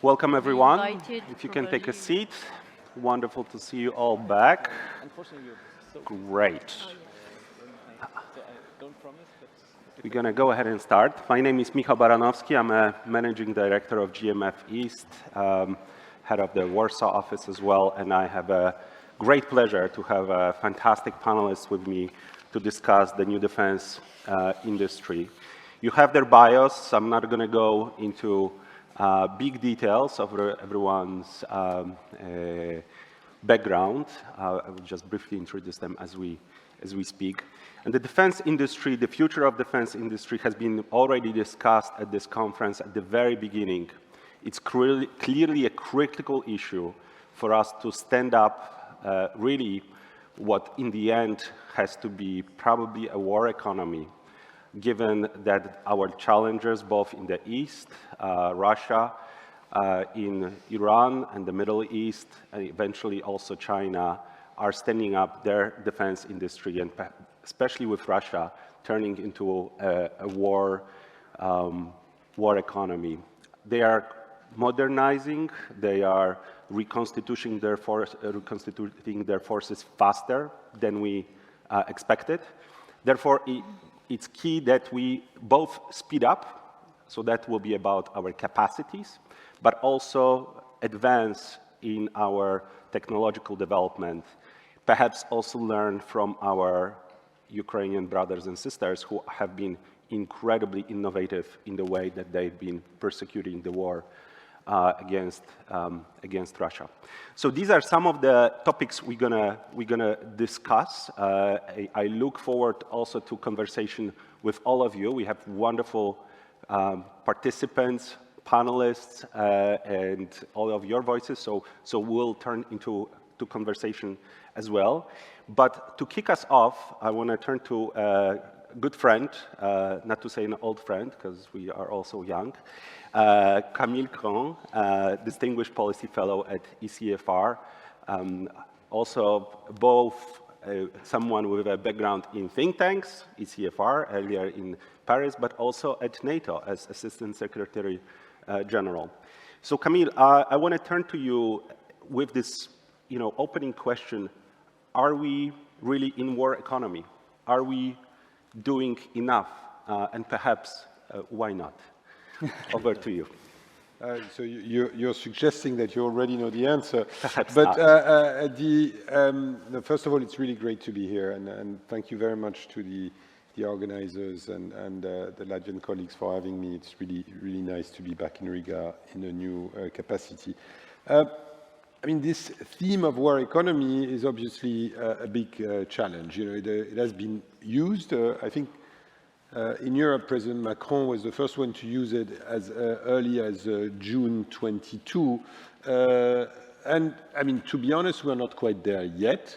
Welcome, everyone. If you can take a seat. Wonderful to see you all back. Great. We're going to go ahead and start. My name is Michał Baranowski. I'm a managing director of GMF East, head of the Warsaw office as well, and I have a great pleasure to have a fantastic panelists with me to discuss the new defense industry. You have their bios. I'm not going to go into big details of everyone's background. I will just briefly introduce them as we speak. And the defense industry, the future of defense industry has been already discussed at this conference at the very beginning. It's clearly a critical issue for us to stand up really what in the end has to be probably a war economy, given that our challengers both in the East, Russia, in Iran and the Middle East, and eventually also China, are standing up their defense industry, and especially with Russia, turning into a war economy. They are modernizing, they are reconstituting their forces faster than we expected. Therefore, it's key that we both speed up, so that will be about our capacities, but also advance in our technological development, perhaps also learn from our Ukrainian brothers and sisters who have been incredibly innovative in the way that they've been persecuting the war against Russia. So these are some of the topics we're gonna discuss. I look forward also to conversation with all of you. We have wonderful participants, panelists, and all of your voices. So we'll turn into conversation as well. But to kick us off, I want to turn to a good friend, not to say an old friend, because we are also young, Camille Grand, Distinguished Policy Fellow at ECFR, also both someone with a background in think tanks, ECFR, earlier in Paris, but also at NATO as Assistant Secretary General. So Camille, I want to turn to you with this opening question. Are we really in war economy? Are we doing enough? And perhaps why not? Over to you. So you're suggesting that you already know the answer. Perhaps but not. First of all, it's really great to be here, and thank you very much to the organizers and the Latvian colleagues for having me. It's really nice to be back in Riga in a new capacity. I mean, this theme of war economy is obviously a big challenge. It has been used. I think in Europe, President Macron was the first one to use it as early as June 22. And I mean, to be honest, we're not quite there yet.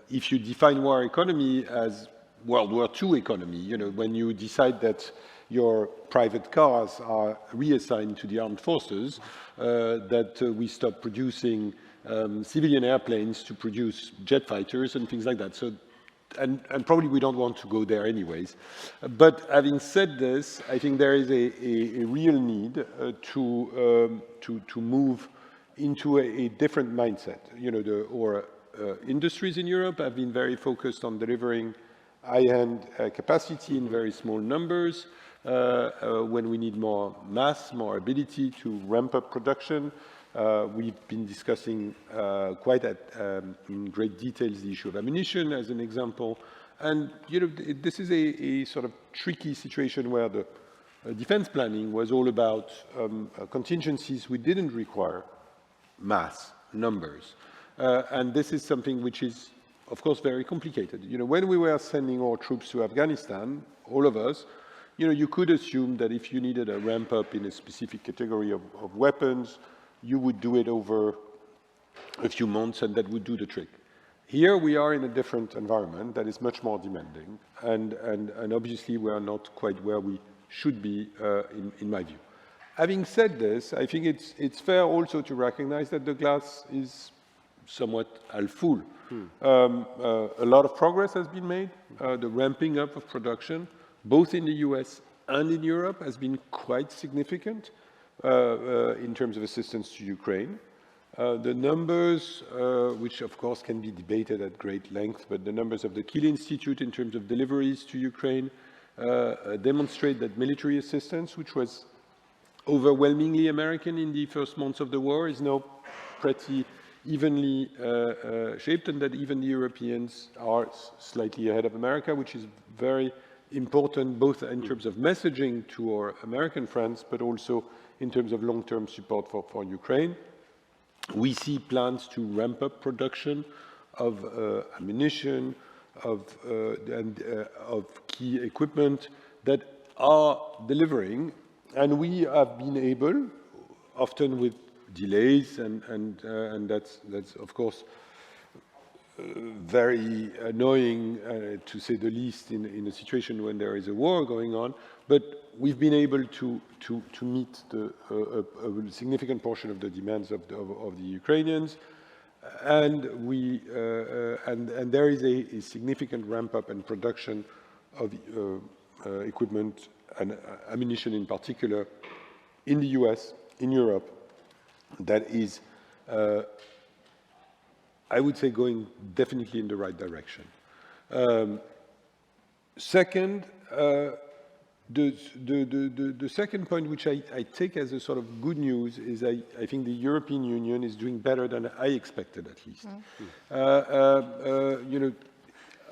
If you define war economy as World War II economy, when you decide that your private cars are reassigned to the armed forces, that we stop producing civilian airplanes to produce jet fighters and things like that. So, and probably we don't want to go there anyways. But having said this, I think there is a real need to move into a different mindset. Industries in Europe have been very focused on delivering high-end capacity in very small numbers. When we need more mass, more ability to ramp up production. We've been discussing quite in great details the issue of ammunition as an example. And this is a sort of tricky situation where the defense planning was all about contingencies we didn't require mass numbers. And this is something which is, of course, very complicated. When we were sending our troops to Afghanistan, all of us, you could assume that if you needed a ramp up in a specific category of weapons, you would do it over a few months and that would do the trick. Here we are in a different environment that is much more demanding, and obviously we are not quite where we should be in my view. Having said this, I think it's fair also to recognize that the glass is somewhat half full. A lot of progress has been made, the ramping up of production, both in the US and in Europe has been quite significant in terms of assistance to Ukraine. The numbers, which of course can be debated at great length, but the numbers of the Kiel Institute in terms of deliveries to Ukraine demonstrate that military assistance, which was overwhelmingly American in the first months of the war, is now pretty evenly shaped, and that even the Europeans are slightly ahead of America, which is very important both in terms of messaging to our American friends, but also in terms of long-term support for Ukraine. We see plans to ramp up production of ammunition, of key equipment that are delivering, and we have been able, often with delays, and that's of course very annoying, to say the least, in a situation when there is a war going on. But we've been able to meet a significant portion of the demands of the Ukrainians, and and there is a significant ramp up in production of equipment and ammunition in particular in the US, in Europe, that is, I would say, going definitely in the right direction. Second, the second point, which I take as a sort of good news, is I think the European Union is doing better than I expected, at least. You know,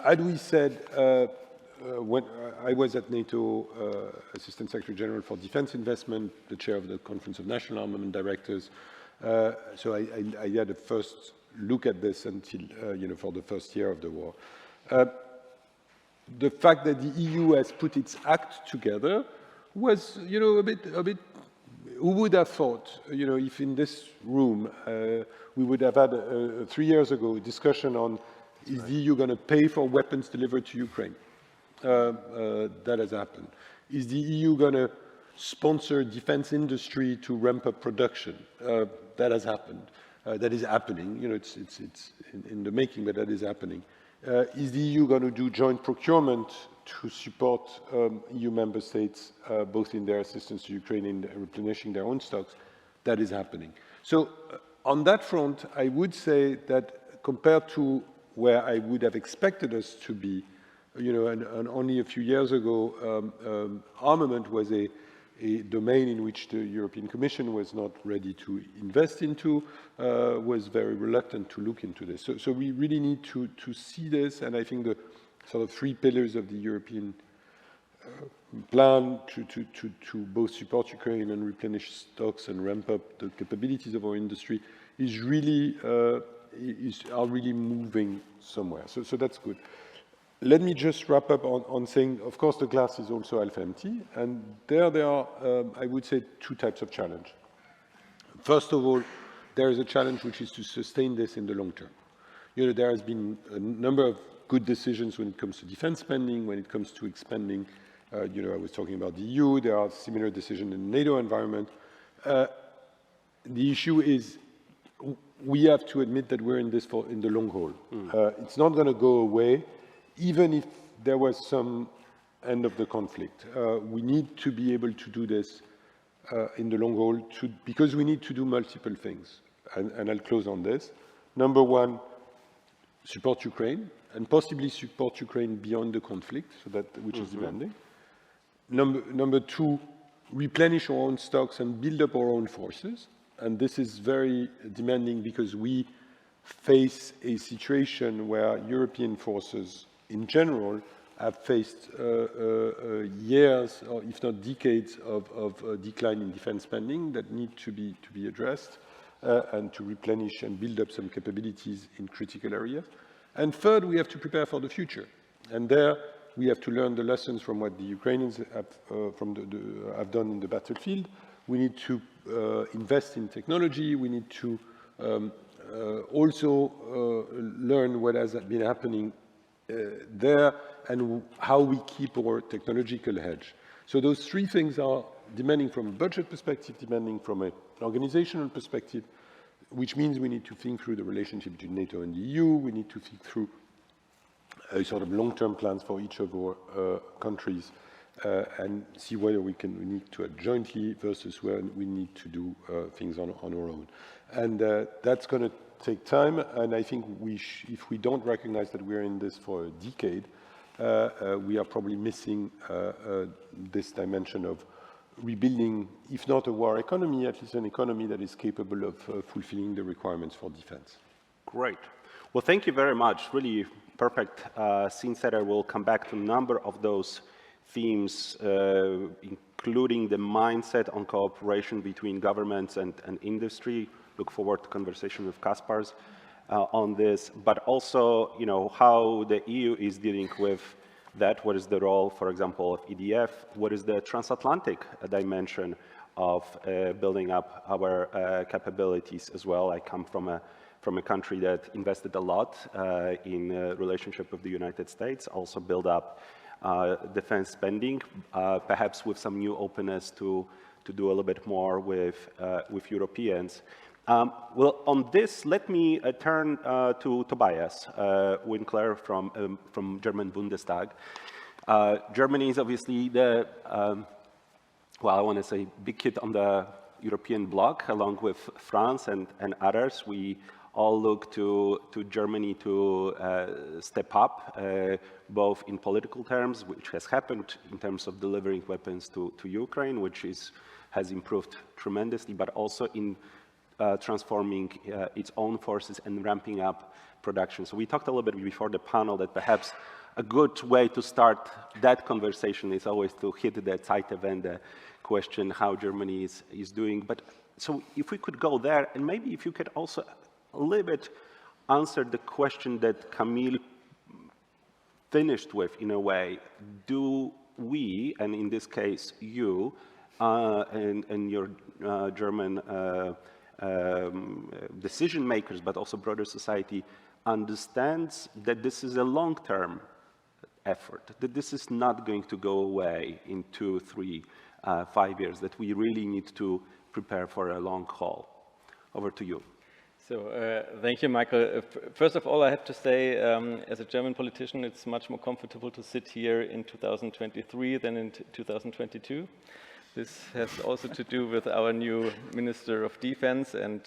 had we said, when I was at NATO, Assistant Secretary General for Defense Investment, the chair of the Conference of National Armament Directors, so I had a first look at this until, you know, for the first year of the war. The fact that the EU has put its act together was, you know, a bit. Who would have thought, you know, if in this room we would have had 3 years ago a discussion on is the EU going to pay for weapons delivered to Ukraine? That has happened. Is the EU going to sponsor defense industry to ramp up production? That has happened. That is happening. You know, it's in the making, but that is happening. Is the EU going to do joint procurement to support EU member states, both in their assistance to Ukraine and replenishing their own stocks? That is happening. So on that front, I would say that compared to where I would have expected us to be, you know, and only a few years ago, armament was a domain in which the European Commission was not ready to invest into, was very reluctant to look into this. So we really need to see this, and I think the sort of 3 pillars of the European plan to both support Ukraine and replenish stocks and ramp up the capabilities of our industry is really are really moving somewhere. So that's good. Let me just wrap up on saying, of course, the glass is also half empty, and there are, I would say, 2 types of challenge. First of all, there is a challenge which is to sustain this in the long term. You know, there has been a number of good decisions when it comes to defense spending, when it comes to expanding. You know, I was talking about the EU. There are similar decisions in the NATO environment. The issue is we have to admit that we're in this in the long haul. It's not going to go away. Even if there was some end of the conflict, we need to be able to do this in the long haul because we need to do multiple things. And I'll close on this. Number one, support Ukraine, and possibly support Ukraine beyond the conflict, so that which is demanding. Number two, replenish our own stocks and build up our own forces. And this is very demanding because we face a situation where European forces in general have faced years, or if not decades, of decline in defense spending that need to be addressed and to replenish and build up some capabilities in critical areas. And third, we have to prepare for the future. And there, we have to learn the lessons from what the Ukrainians have, have done in the battlefield. We need to invest in technology. We need to also learn what has been happening there and how we keep our technological hedge. So those 3 things are demanding from a budget perspective, demanding from an organizational perspective, which means we need to think through the relationship between NATO and the EU. We need to think through a sort of long-term plans for each of our countries and see whether we need to act jointly versus where we need to do things on our own. And that's going to take time, and I think if we don't recognize that we're in this for a decade, we are probably missing this dimension of rebuilding, if not a war economy, at least an economy that is capable of fulfilling the requirements for defense. Great. Well, thank you very much. Really perfect scene setter. We'll come back to a number of those themes, including the mindset on cooperation between governments and industry. Look forward to conversation with Kaspars on this, but also, how the EU is dealing with that. What is the role, for example, of EDF? What is the transatlantic dimension of building up our capabilities as well? I come from a country that invested a lot in relationship with the United States, also build up defense spending, perhaps with some new openness to do a little bit more with Europeans. Well, on this, let me turn to Tobias Winkler from German Bundestag. Germany is obviously the, well, I want to say big kid on the European bloc, along with France and others. We all look to Germany to step up, both in political terms, which has happened in terms of delivering weapons to Ukraine, which has improved tremendously, but also in transforming its own forces and ramping up production. So we talked a little bit before the panel that perhaps a good way to start that conversation is always to hit the Zeitenwende question, how Germany is doing. But so if we could go there, and maybe if you could also a little bit answer the question that Camille finished with, in a way. Do we, and in this case you, and your German decision makers, but also broader society, understands that this is a long-term effort, that this is not going to go away in 2, 3, 5 years, that we really need to prepare for a long haul? Over to you. So thank you, Michael. First of all, I have to say, as a German politician, it's much more comfortable to sit here in 2023 than in 2022. This has also to do with our new Minister of Defense, and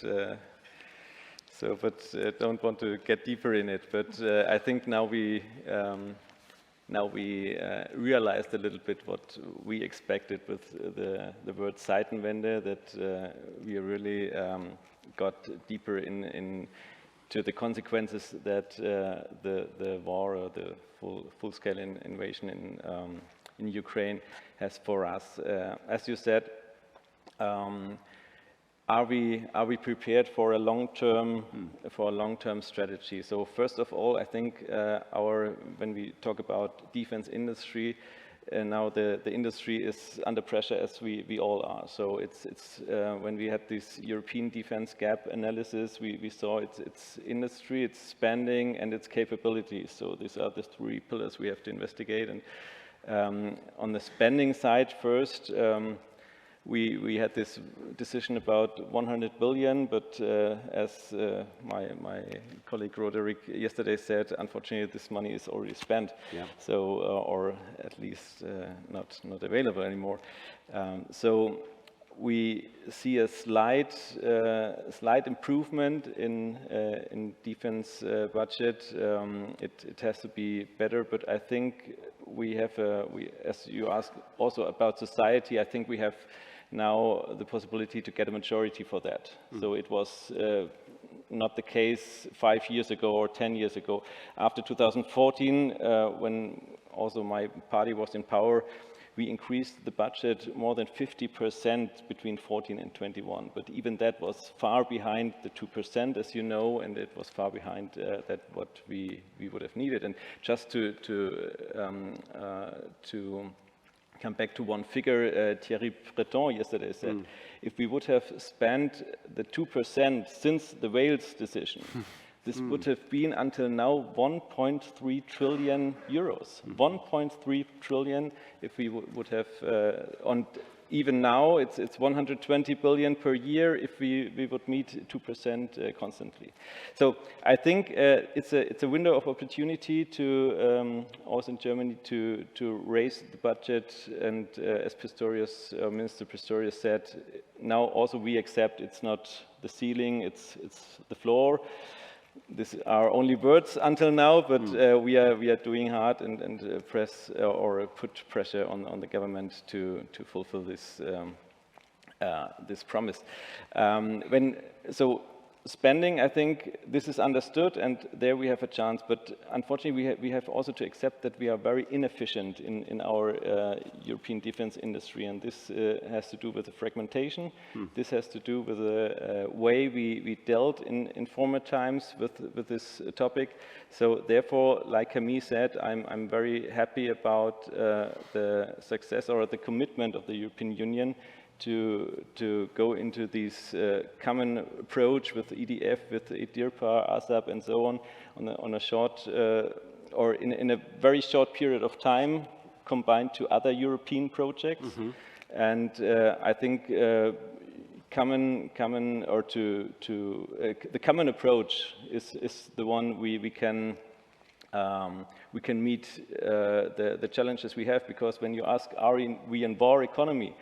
but don't want to get deeper in it. But I think now we realized a little bit what we expected with the word Zeitenwende, that we really got deeper into the consequences that the war or the full-scale invasion in Ukraine has for us. As you said, are we prepared for a long-term strategy? So first of all, I think when we talk about defense industry, now the industry is under pressure, as we all are. So it's when we had this European defense gap analysis, we saw its industry, its spending, and its capabilities. So these are the 3 pillars we have to investigate. And on the spending side first, we had this decision about 100 billion, but as my colleague Roderick yesterday said, unfortunately this money is already spent, so or at least not available anymore. So we see a slight improvement in defense budget. It has to be better, but I think we have, as you asked also about society, I think we have now the possibility to get a majority for that. So it was not the case 5 years ago or 10 years ago. After 2014, when also my party was in power, we increased the budget more than 50% between 14 and 21. But even that was far behind the 2%, as you know, and it was far behind that what we would have needed. And just to come back to one figure, Thierry Breton yesterday said, if we would have spent the 2% since the Wales decision, this would have been until now 1.3 trillion euros. 1.3 trillion if we would have, even now, it's 120 billion per year if we would meet 2% constantly. So I think it's a window of opportunity to also in Germany to raise the budget, and as Pistorius, Minister Pistorius said, now also we accept it's not the ceiling, it's the floor. These are only words until now, but we are doing hard and press or put pressure on the government to fulfill this this promise. So spending, I think this is understood, and there we have a chance. But unfortunately, we have also to accept that we are very inefficient in our European defense industry, and this has to do with the fragmentation. This has to do with the way we dealt in former times with this topic. So therefore, like Camille said, I'm very happy about the success or the commitment of the European Union to go into this common approach with EDF, with EDIRPA, ASAP, and so on a short or in a very short period of time, combined to other European projects. And I think the common approach is the one we can meet the challenges we have, because when you ask, are we in war economy?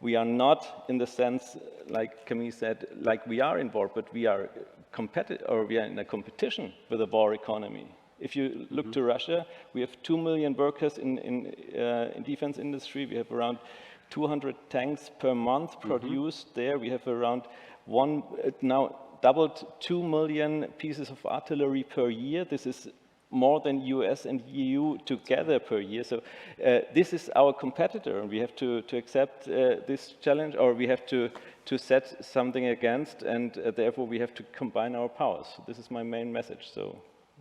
We are not in the sense, like Camille said, like we are in war, but we are we are in a competition with a war economy. If you look to Russia, we have 2 million workers in defense industry. We have around 200 tanks per month produced there. We have around now doubled 2 million pieces of artillery per year. This is more than US and EU together per year. So this is our competitor, and we have to accept this challenge, or we have to set something against, and therefore we have to combine our powers. This is my main message. So,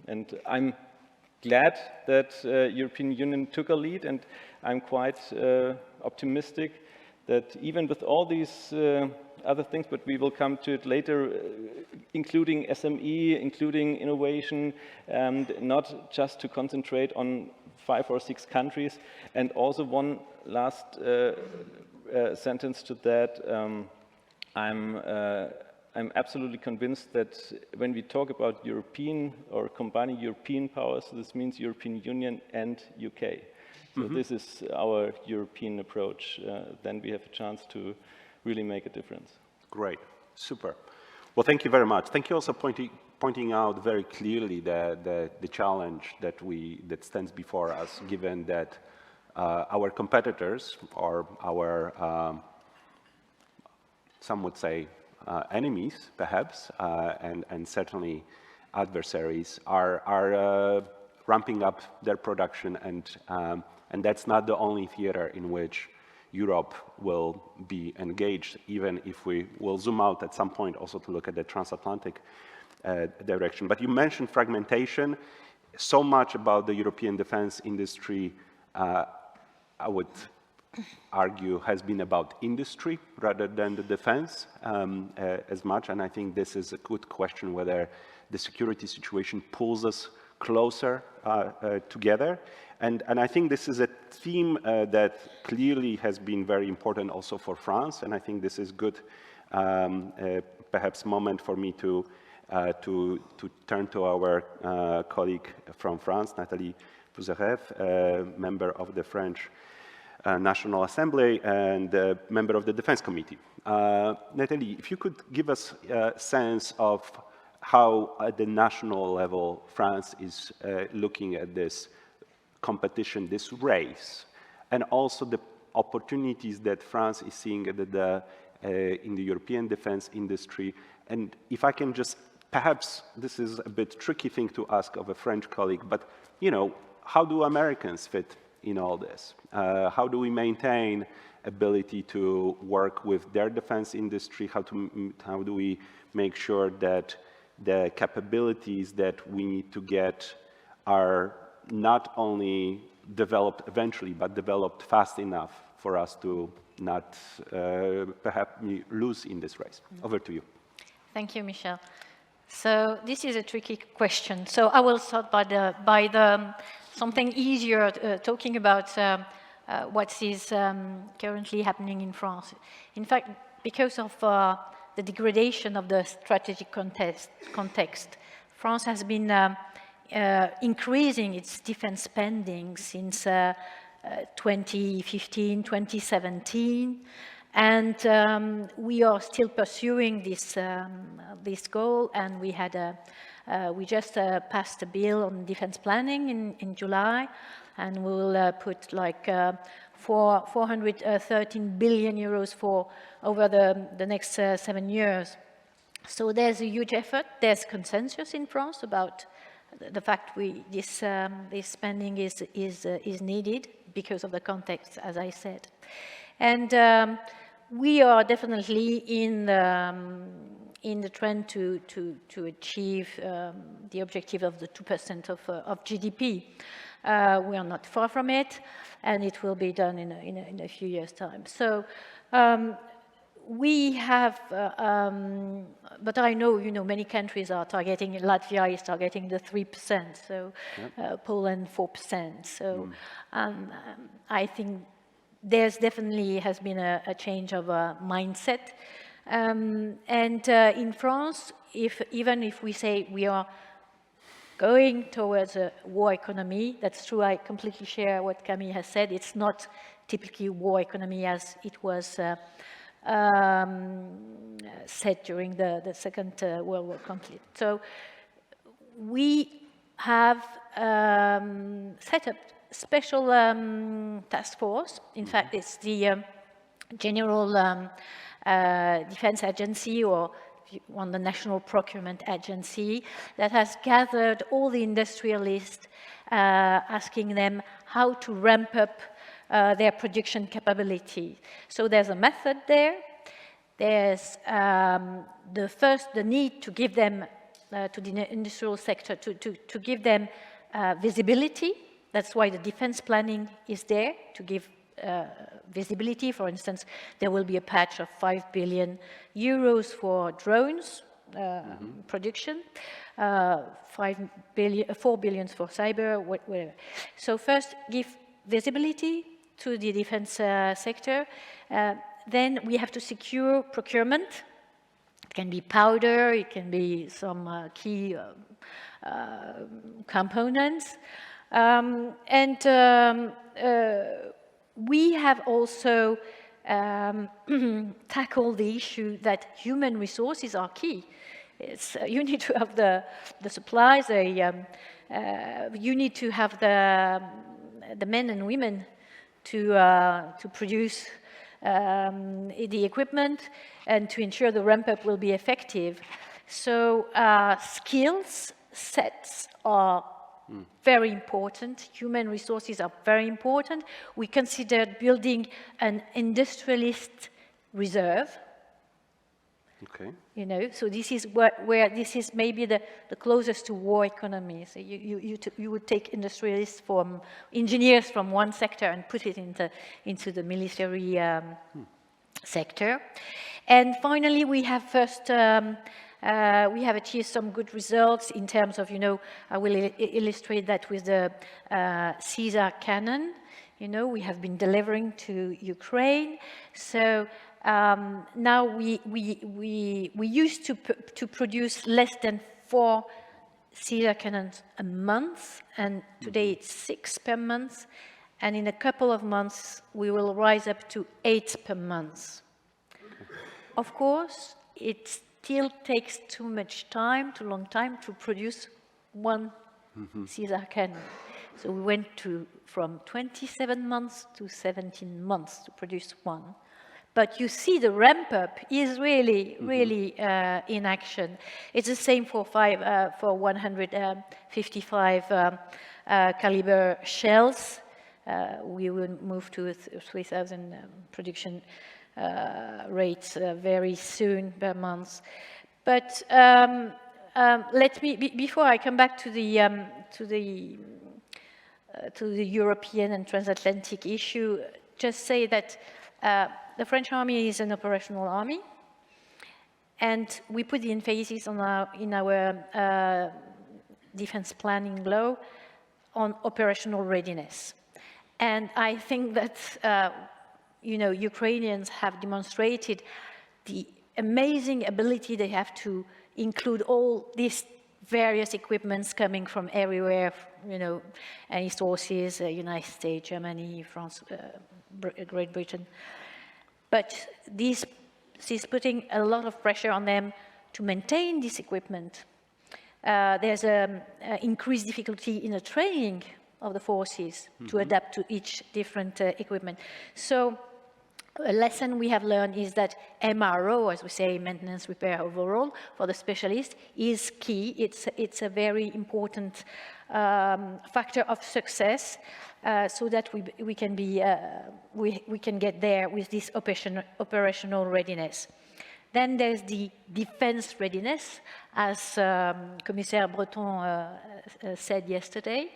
and I'm glad that European Union took a lead, and I'm quite optimistic that even with all these other things, but we will come to it later, including SME, including innovation, and not just to concentrate on 5 or 6 countries. And also one last sentence to that, I'm absolutely convinced that when we talk about European or combining European powers, this means European Union and UK. So this is our European approach. Then we have a chance to really make a difference. Great, super. Well, thank you very much. Thank you also pointing out very clearly the challenge that stands before us, given that our competitors, or our some would say enemies, perhaps, and certainly adversaries, are ramping up their production, and that's not the only theater in which Europe will be engaged, even if we will zoom out at some point also to look at the transatlantic direction. But you mentioned fragmentation. So much about the European defense industry, I would argue, has been about industry rather than the defense as much. And I think this is a good question, whether the security situation pulls us closer together. And I think this is a theme that clearly has been very important also for France. And I think this is good, perhaps, moment for me to turn to our colleague from France, Nathalie Puzarev, member of the French National Assembly and member of the Defense Committee. Nathalie, if you could give us a sense of how at the national level France is looking at this competition, this race, and also the opportunities that France is seeing in the European defense industry. And if I can just, perhaps this is a bit tricky thing to ask of a French colleague, but you know, how do Americans fit in all this? How do we maintain ability to work with their defense industry? How do we make sure that the capabilities that we need to get are not only developed eventually, but developed fast enough for us to not perhaps lose in this race? Over to you. Thank you, Michel. So this is a tricky question. So I will start by the something easier, talking about what is currently happening in France. In fact, because of the degradation of the strategic context, France has been increasing its defense spending since 2015, 2017, and we are still pursuing this goal. And we had we just passed a bill on defense planning in July, and we will put like 413 billion euros for over the next 7 years. So there's a huge effort. There's consensus in France about the fact this spending is needed because of the context, as I said. And we are definitely in the trend to achieve the objective of the 2% of GDP. We are not far from it, and it will be done in a few years' time. So we have, but I know, many countries are targeting, Latvia is targeting the 3%, so Poland 4%. So I think there's definitely has been a change of mindset. And in France, even if we say we are going towards a war economy, that's true, I completely share what Camille has said. It's not typically war economy as it was said during the Second World War conflict. So we have set up special task force. In fact, it's the General Defense Agency, or on the National Procurement Agency, that has gathered all the industrialists, asking them how to ramp up their production capability. So there's a method there. There's the need to give them, to the industrial sector, to give them visibility. That's why the defense planning is there, to give visibility. For instance, there will be a patch of 5 billion euros for drones production, 4 billion for cyber, whatever. So first, give visibility to the defense sector. Then we have to secure procurement. It can be powder, it can be some key components. We have also tackled the issue that human resources are key. You need to have the supplies, you need to have the men and women to produce the equipment and to ensure the ramp-up will be effective. So skills sets are very important. Human resources are very important. We considered building an industrialist reserve. Okay. So this is where this is maybe the closest to war economy. So you would take industrialists from engineers from one sector and put it into the military sector. And finally, we have we have achieved some good results in terms of, I will illustrate that with the Caesar cannon. We have been delivering to Ukraine. So now we used to produce less than 4 Caesar cannons a month, and today it's 6 per month. And in a couple of months, we will rise up to 8 per month. Of course, it still takes too long time to produce one Caesar cannon. So we went from 27 months to 17 months to produce one. But you see the ramp up is really in action. It's the same for 155 caliber shells. We will move to 3,000 production rates very soon per month. But let me, before I come back to the European and transatlantic issue, just say that the French army is an operational army, and we put the emphasis in our defense planning law on operational readiness. And I think that, Ukrainians have demonstrated the amazing ability they have to include all these various equipments coming from everywhere, any sources, United States, Germany, France, Great Britain. But this is putting a lot of pressure on them to maintain this equipment. There's an increased difficulty in the training of the forces to adapt to each different equipment. So a lesson we have learned is that MRO, as we say, maintenance, repair, overall, for the specialist is key. It's a very important factor of success, so that we can be we can get there with this operational readiness. Then there's the defense readiness, as Commissaire Breton said yesterday.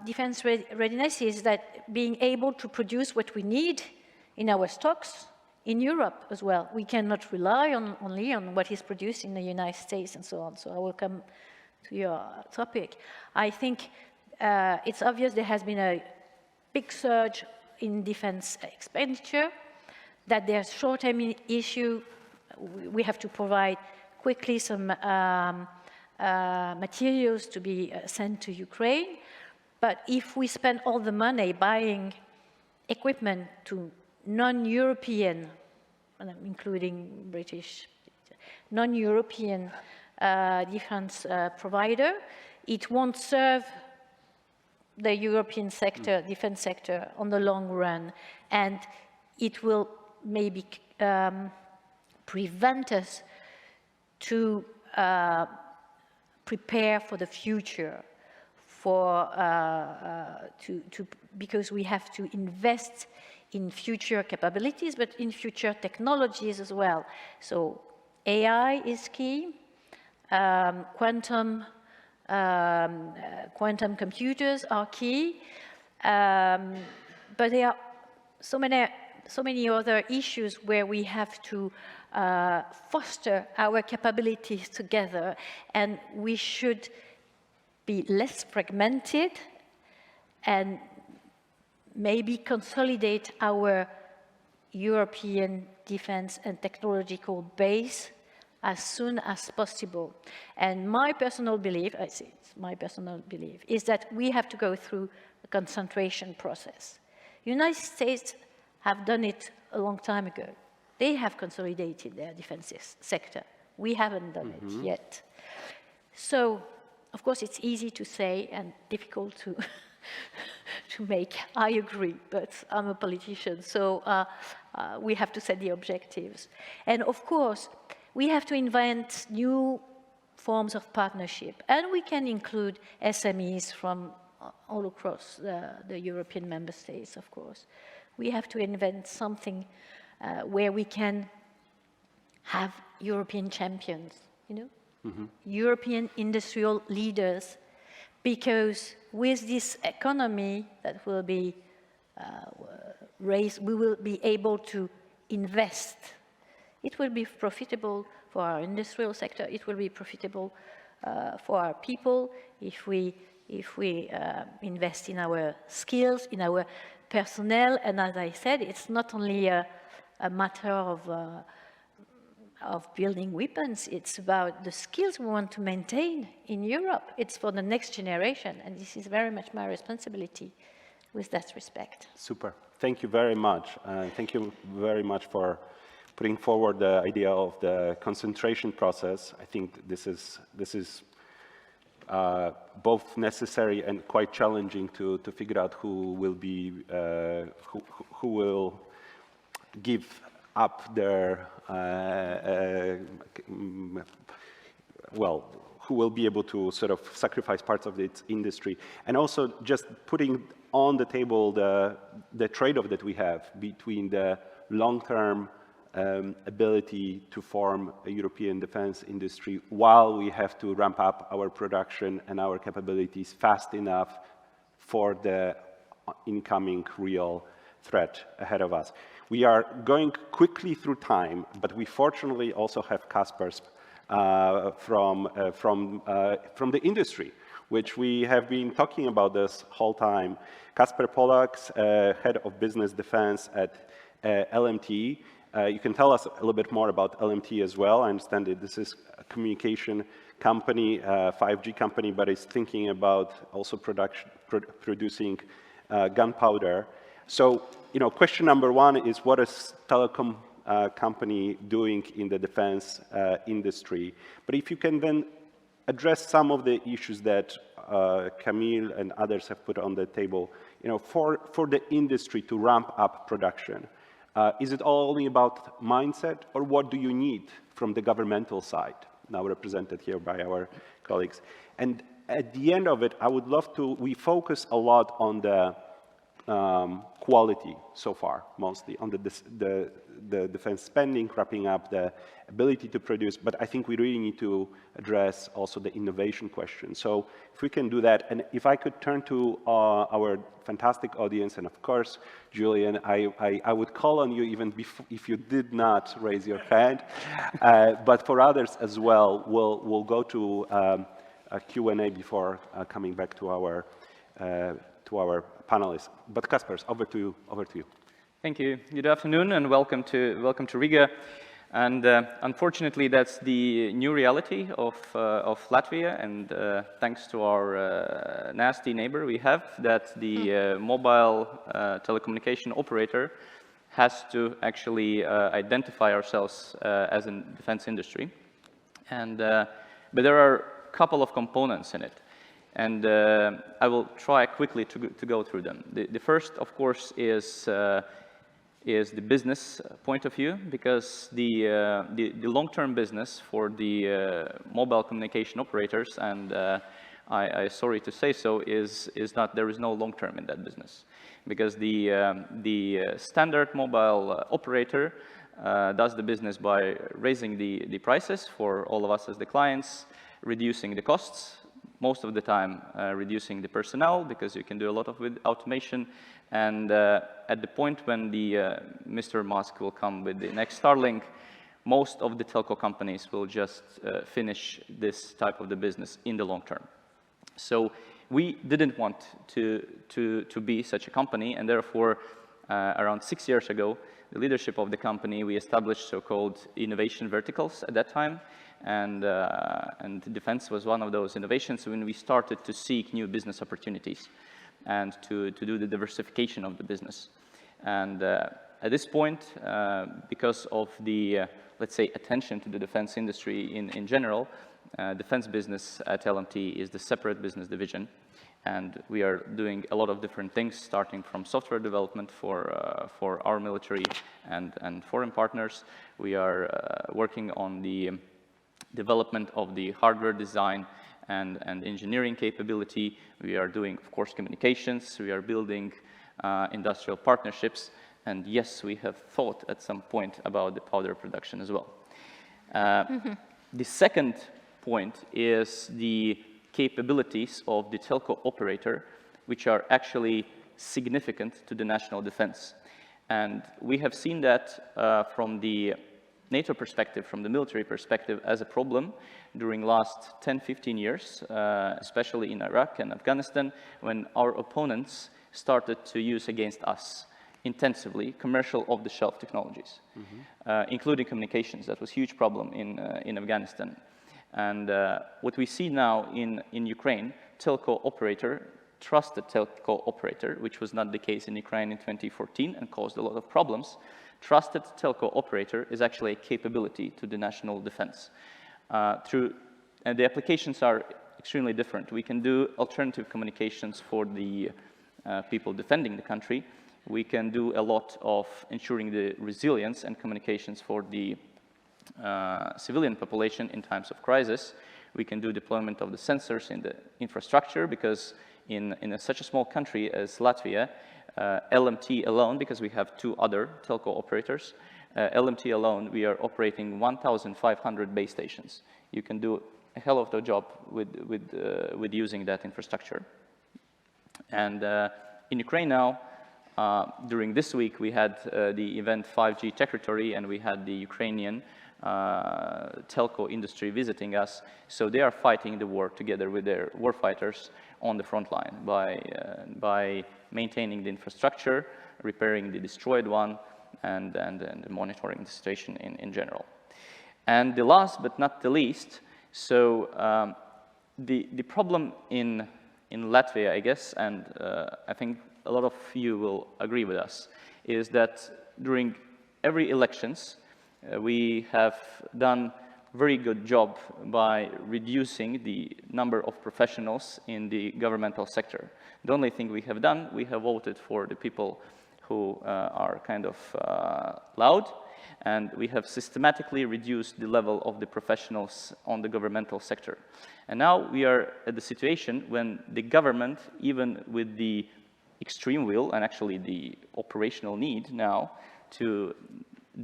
Defense readiness is that being able to produce what we need in our stocks in Europe as well. We cannot rely only on what is produced in the United States and so on. So I will come to your topic. I think it's obvious there has been a big surge in defense expenditure, that there's short-term issue. We have to provide quickly some materials to be sent to Ukraine. But if we spend all the money buying equipment to non-European, and I'm including British, non-European defense provider, it won't serve the European sector, defense sector, on the long run. And it will maybe prevent us to prepare for the future, because we have to invest in future capabilities, but in future technologies as well. So AI is key, quantum computers are key, but there are so many other issues where we have to foster our capabilities together, and we should be less fragmented and maybe consolidate our European defense and technological base as soon as possible. And my personal belief, is that we have to go through a concentration process. United States have done it a long time ago. They have consolidated their defense sector. We haven't done it yet. So, of course, it's easy to say and difficult to make. I agree, but I'm a politician, so we have to set the objectives. And of course, we have to invent new forms of partnership, and we can include SMEs from all across the European member states, of course. We have to invent something where we can have European champions, European industrial leaders, because with this economy that will be raised, we will be able to invest. It will be profitable for our industrial sector. It will be profitable for our people if we invest in our skills, in our personnel. And as I said, it's not only a matter of building weapons. It's about the skills we want to maintain in Europe. It's for the next generation, and this is very much my responsibility with that respect. Super. Thank you very much. Thank you very much for putting forward the idea of the concentration process. I think this is both necessary and quite challenging to figure out who will give up their who will be able to sort of sacrifice parts of its industry, and also just putting on the table the trade-off that we have between the long-term ability to form a European defense industry while we have to ramp up our production and our capabilities fast enough for the incoming real threat ahead of us. We are going quickly through time, but we fortunately also have Kaspars from the industry, which we have been talking about this whole time. Kasper Polaks, Head of Business Defense at LMT. You can tell us a little bit more about LMT as well. I understand that this is a communication company, 5G company, but it's thinking about also producing gunpowder. So, question number one is, what is telecom company doing in the defense industry? But if you can then address some of the issues that Camille and others have put on the table, for the industry to ramp up production. Is it only about mindset, or what do you need from the governmental side, now represented here by our colleagues? And at the end of it, I would love to, we focus a lot on the quality so far, mostly on the defense spending, wrapping up the ability to produce, but I think we really need to address also the innovation question. So if we can do that, and if I could turn to our fantastic audience, and of course, Julian, I would call on you even if you did not raise your hand, but for others as well, we'll go to a Q&A before coming back to our panelists. But Kasper, over to you. Thank you. Good afternoon and welcome to Riga. And unfortunately, that's the new reality of Latvia. And thanks to our nasty neighbor, we have that the mobile telecommunication operator has to actually identify ourselves as a defense industry. And but there are a couple of components in it. And I will try quickly to go through them. The first, of course, is the business point of view, because the long-term business for the mobile communication operators, and I sorry to say so, is not, there is no long-term in that business, because the standard mobile operator does the business by raising the prices for all of us as the clients, reducing the costs, most of the time reducing the personnel, because you can do a lot of with automation. And at the point when the Mr. Musk will come with the next Starlink, most of the telco companies will just finish this type of the business in the long term. So we didn't want to be such a company, and therefore around 6 years ago, the leadership of the company, we established so-called innovation verticals at that time. And defense was one of those innovations when we started to seek new business opportunities and to do the diversification of the business. And at this point, because of the, let's say, attention to the defense industry in general, defense business at LMT is the separate business division. And we are doing a lot of different things, starting from software development for our military and foreign partners. We are working on the development of the hardware design and engineering capability. We are doing, of course, communications. We are building industrial partnerships. And yes, we have thought at some point about the powder production as well. The second point is the capabilities of the telco operator, which are actually significant to the national defense. And we have seen that from the NATO perspective, from the military perspective, as a problem during last 10, 15 years, especially in Iraq and Afghanistan, when our opponents started to use against us intensively commercial off-the-shelf technologies, including communications. That was a huge problem in Afghanistan. And what we see now in Ukraine, telco operator, trusted telco operator, which was not the case in Ukraine in 2014 and caused a lot of problems. Trusted telco operator is actually a capability to the national defense. And the applications are extremely different. We can do alternative communications for the people defending the country. We can do a lot of ensuring the resilience and communications for the civilian population in times of crisis. We can do deployment of the sensors in the infrastructure, because in such a small country as Latvia, LMT alone, because we have two other telco operators, LMT alone, we are operating 1,500 base stations. You can do a hell of a job with using that infrastructure. And in Ukraine now, during this week, we had the event 5G Territory, and we had the Ukrainian telco industry visiting us. So they are fighting the war together with their war fighters on the front line by maintaining the infrastructure, repairing the destroyed one, and monitoring the situation in general. And the last but not the least, so the problem in Latvia, I guess, and I think a lot of you will agree with us, is that during every elections, we have done very good job by reducing the number of professionals in the governmental sector. The only thing we have done, we have voted for the people who are kind of loud, and we have systematically reduced the level of the professionals on the governmental sector. And now we are at the situation when the government, even with the extreme will and actually the operational need now to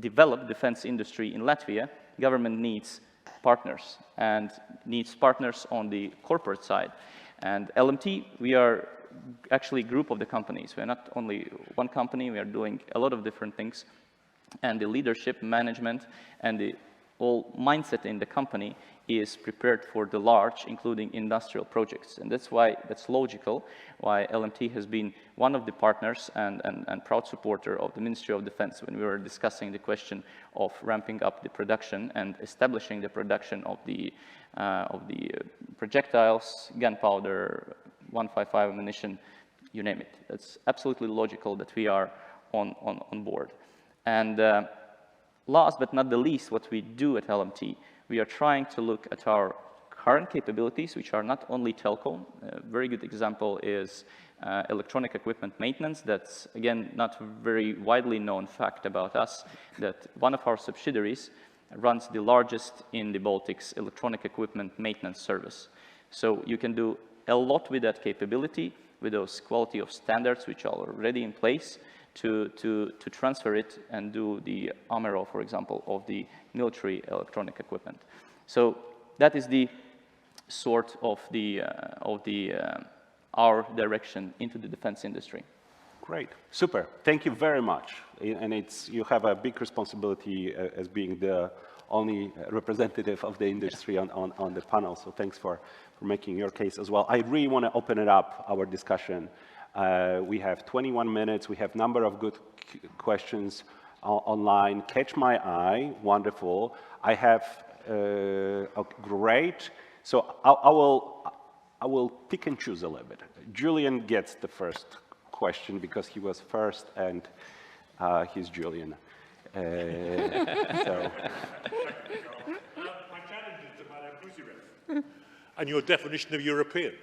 develop defense industry in Latvia, government needs partners and needs partners on the corporate side. And LMT, we are actually a group of the companies. We are not only one company, we are doing a lot of different things. And the leadership, management, and the whole mindset in the company is prepared for the large, including industrial projects. And that's why, that's logical, why LMT has been one of the partners and proud supporter of the Ministry of Defense when we were discussing the question of ramping up the production and establishing the production of the projectiles, gunpowder, 155 ammunition, you name it. It's absolutely logical that we are on board. And last but not the least, what we do at LMT, we are trying to look at our current capabilities, which are not only telco. A very good example is electronic equipment maintenance. That's, again, not a very widely known fact about us, that one of our subsidiaries runs the largest in the Baltics electronic equipment maintenance service. So you can do a lot with that capability, with those quality of standards which are already in place, to transfer it and do the AMERO, for example, of the military electronic equipment. So that is the sort of our direction into the defense industry. Great, super. Thank you very much. And you have a big responsibility as being the only representative of the industry on the panel. So thanks for making your case as well. I really want to open it up, our discussion. We have 21 minutes. We have a number of good questions online. Catch my eye, wonderful. I have, great. So I will pick and choose a little bit. Julian gets the first question because he was first and he's Julian. My challenge is to Madame Kuzirev and your definition of European.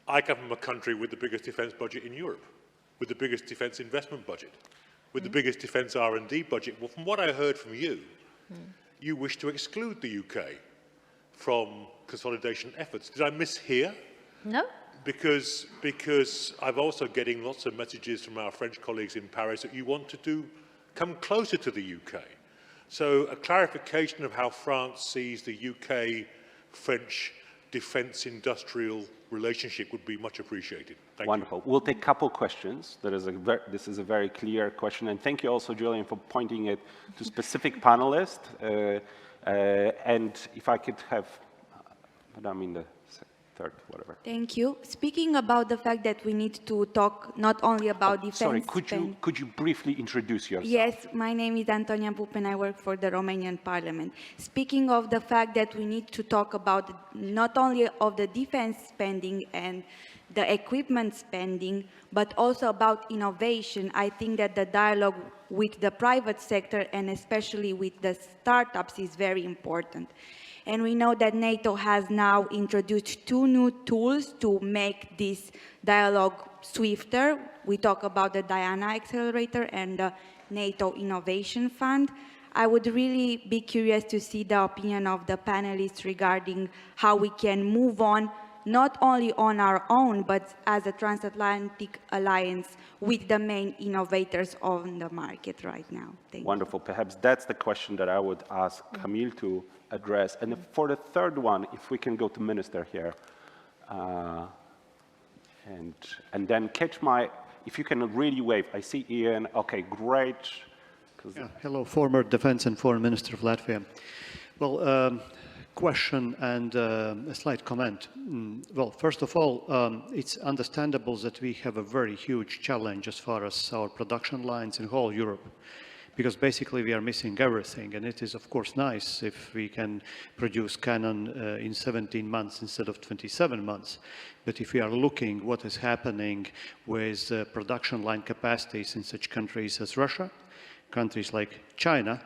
I come from a country with the biggest defence budget in Europe, with the biggest defence investment budget, with the biggest defence R&D budget. Well, from what I heard from you, you wish to exclude the UK from consolidation efforts. Did I mishear? No. Because I'm also getting lots of messages from our French colleagues in Paris that you want to come closer to the UK. So a clarification of how France sees the UK-French defence industrial relationship would be much appreciated. Thank Wonderful. We'll take a couple questions. This is a very clear question. And thank you also, Julian, for pointing it to specific panelists. And if I could have Madame in the third, whatever. Thank you. Speaking about the fact that we need to talk not only about defense. Sorry, could you briefly introduce yourself? Yes, my name is Antonia Pup and I work for the Romanian Parliament. Speaking of the fact that we need to talk about not only of the defense spending and the equipment spending, but also about innovation, I think that the dialogue with the private sector and especially with the startups is very important. And we know that NATO has now introduced 2 new tools to make this dialogue swifter. We talk about the Diana Accelerator and the NATO Innovation Fund. I would really be curious to see the opinion of the panelists regarding how we can move on, not only on our own, but as a transatlantic alliance with the main innovators on the market right now. Thank you. Wonderful. Perhaps that's the question that I would ask Camille to address. And for the third one, if we can go to Minister here. And then catch my, if you can really wave. I see Ian. Okay, great. Jose. Hello, former Defense and Foreign Minister of Latvia. Well, question and a slight comment. Well, first of all, it's understandable that we have a very huge challenge as far as our production lines in whole Europe, because basically we are missing everything. And it is, of course, nice if we can produce Canon in 17 months instead of 27 months. But if we are looking what is happening with production line capacities in such countries as Russia, countries like China,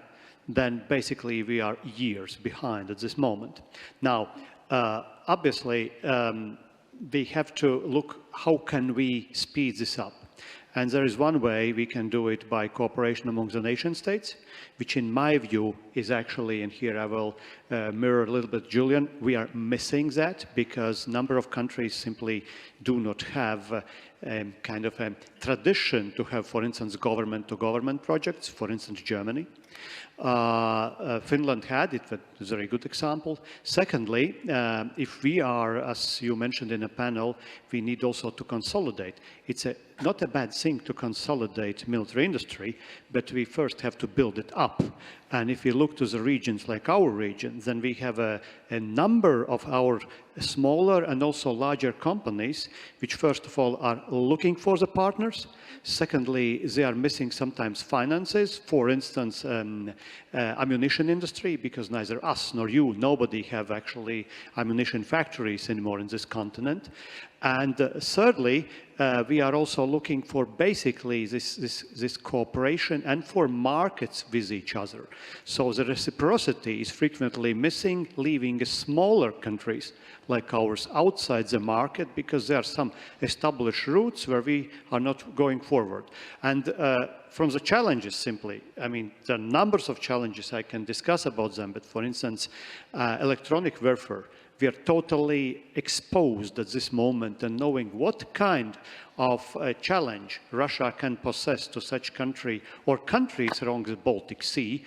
then basically we are years behind at this moment. Now, obviously, we have to look how can we speed this up. And there is one way we can do it by cooperation among the nation states, which in my view is actually, and here I will mirror a little bit Julian, we are missing that because a number of countries simply do not have kind of a tradition to have, for instance, government-to-government projects, for instance, Germany. Finland had it, but it's a very good example. Secondly, if we are, as you mentioned in a panel, we need also to consolidate. It's not a bad thing to consolidate military industry, but we first have to build it up. And if we look to the regions like our region, then we have a number of our smaller and also larger companies, which first of all are looking for the partners. Secondly, they are missing sometimes finances, for instance, ammunition industry, because neither us nor you, nobody have actually ammunition factories anymore in this continent. And thirdly, we are also looking for basically this cooperation and for markets with each other. So the reciprocity is frequently missing, leaving smaller countries like ours outside the market because there are some established routes where we are not going forward. And from the challenges simply, I mean, there are numbers of challenges I can discuss about them, but for instance, electronic warfare, we are totally exposed at this moment, and knowing what kind of challenge Russia can possess to such country or countries along the Baltic Sea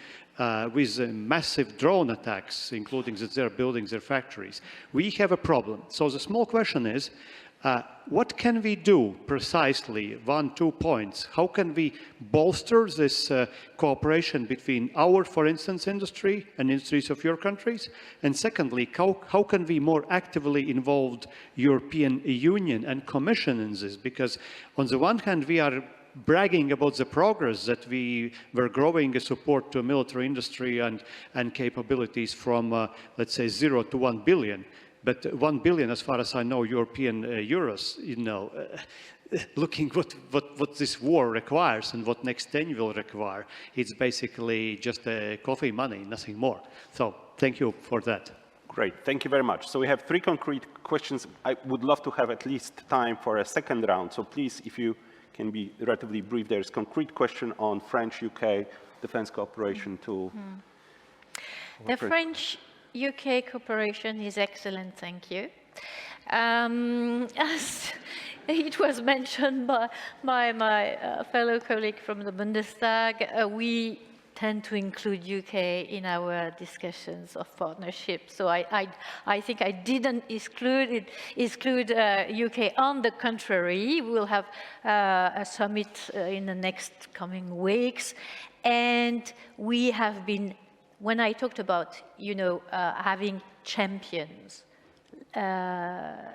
with massive drone attacks, including that they're building their factories. We have a problem. So the small question is, what can we do precisely? 1, 2 points. How can we bolster this cooperation between our, for instance, industry and industries of your countries? And secondly, how can we more actively involve European Union and Commission in this? Because on the one hand, we are bragging about the progress that we were growing a support to military industry and capabilities from, let's say, 0 to 1 billion. But 1 billion, as far as I know, European euros, you know, looking what this war requires and what next 10 will require, it's basically just coffee money, nothing more. So thank you for that. Great, thank you very much. So we have 3 concrete questions. I would love to have at least time for a second round. So please, if you can be relatively brief, there's a concrete question on French-UK defense cooperation tool. The French-UK cooperation is excellent, thank you. As it was mentioned by my fellow colleague from the Bundestag, we tend to include UK in our discussions of partnership. So I think I didn't exclude UK. On the contrary, we'll have a summit in the next coming weeks. And we have been, when I talked about, you know, having champions,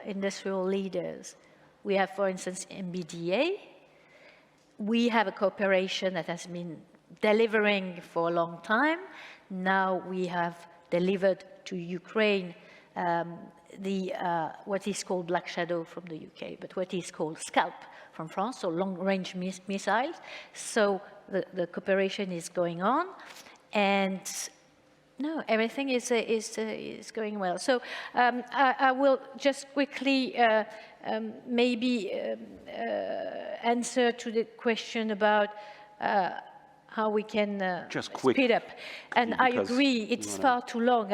industrial leaders, we have, for instance, MBDA. We have a cooperation that has been delivering for a long time. Now we have delivered to Ukraine what is called Black Shadow from the UK, but what is called Scalp from France, so long-range missiles. So the cooperation is going on, and no, everything is going well. So I will just quickly maybe answer to the question about how we can speed up. And I agree, it's far too long.